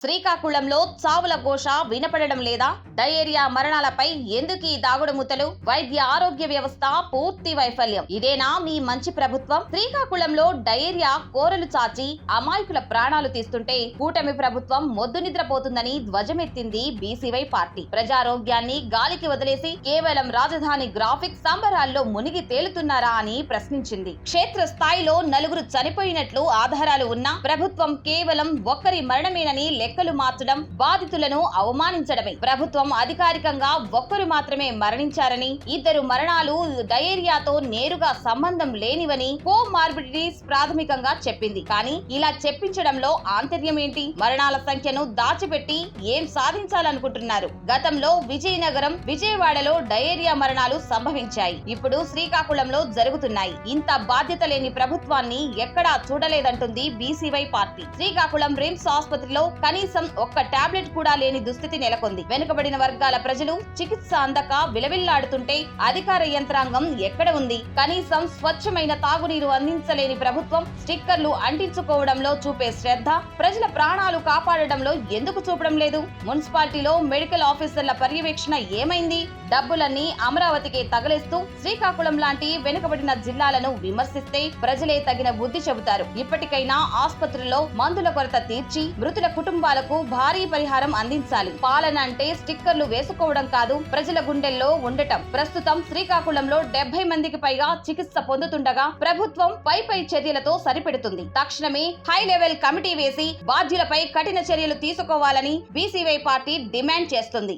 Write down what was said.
శ్రీకాకుళంలో చావుల ఘోష వినపడడం లేదా? డయేరియా మరణాలపై ఎందుకు ఈ దాగుడు మూతలు? వైద్య ఆరోగ్య వ్యవస్థ పూర్తి వైఫల్యం. ఇదేనా మీ మంచి ప్రభుత్వం? శ్రీకాకుళంలో డయేరియా కోరలు చాచి అమాయకుల ప్రాణాలు తీస్తుంటే కూటమి ప్రభుత్వం మొద్దు నిద్రపోతుందని ధ్వజమెత్తింది బీసీవై పార్టీ. ప్రజారోగ్యాన్ని గాలికి వదిలేసి కేవలం రాజధాని గ్రాఫిక్స్ సంబరాల్లో మునిగి తేలుతున్నారా అని ప్రశ్నించింది. క్షేత్ర స్థాయిలో నలుగురు చనిపోయినట్లు ఆధారాలు ఉన్నా ప్రభుత్వం కేవలం ఒక్కరి మరణమేనని లెక్కలు మార్చడం, బాధితులను అవమానించడమే. ప్రభుత్వం అధికారికంగా ఒక్కరు మాత్రమే మరణించారని, ఇద్దరు మరణాలు డయేరియాతో నేరుగా సంబంధం లేనివని కోమార్బిడిటీస్ ప్రాథమికంగా చెప్పింది. కానీ ఇలా చెప్పించడంలో ఆంతర్యం ఏంటి? మరణాల సంఖ్యను దాచిపెట్టి ఏం సాధించాలనుకుంటున్నారు? గతంలో విజయనగరం, విజయవాడలో డయేరియా మరణాలు సంభవించాయి. ఇప్పుడు శ్రీకాకుళంలో జరుగుతున్నాయి. ఇంత బాధ్యత లేని ప్రభుత్వాన్ని ఎక్కడా చూడలేదంటుంది బీసీవై పార్టీ. శ్రీకాకుళం రిమ్స్ ఆసుపత్రిలో కనీసం ఒక్క టాబ్లెట్ కూడా లేని దుస్థితి నెలకొంది. వెనుకబడిన వర్గాల ప్రజలు చికిత్స అందక విలవిల్లాడుతుంటే అధికార యంత్రాంగం ఎక్కడ ఉంది? కనీసం స్వచ్ఛమైన తాగునీరు అందించలేని ప్రభుత్వం స్టిక్కర్లు అంటించుకోవడంలో చూపే శ్రద్ధ ప్రజల ప్రాణాలు కాపాడడంలో ఎందుకు చూపడం లేదు? మున్సిపాలిటీలో మెడికల్ ఆఫీసర్ల పర్యవేక్షణ ఏమైంది? డబ్బులన్నీ అమరావతికే తగలేస్తూ శ్రీకాకుళం లాంటి వెనుకబడిన జిల్లాలను విమర్శిస్తే ప్రజలే తగిన బుద్ధి చెబుతారు. ఇప్పటికైనా ఆసుపత్రుల్లో మందుల కొరత తీర్చి మృతుల కుటుంబాలకు భారీ పరిహారం అందించాలి. పాలన అంటే స్టిక్కర్లు వేసుకోవడం కాదు, ప్రజల గుండెల్లో ఉండటం. ప్రస్తుతం శ్రీకాకుళంలో 70 మందికి పైగా చికిత్స పొందుతుండగా ప్రభుత్వం పై చర్యలతో సరిపెడుతుంది. తక్షణమే హై లెవెల్ కమిటీ వేసి బాధ్యులపై కఠిన చర్యలు తీసుకోవాలని బీసీవై పార్టీ డిమాండ్ చేస్తుంది.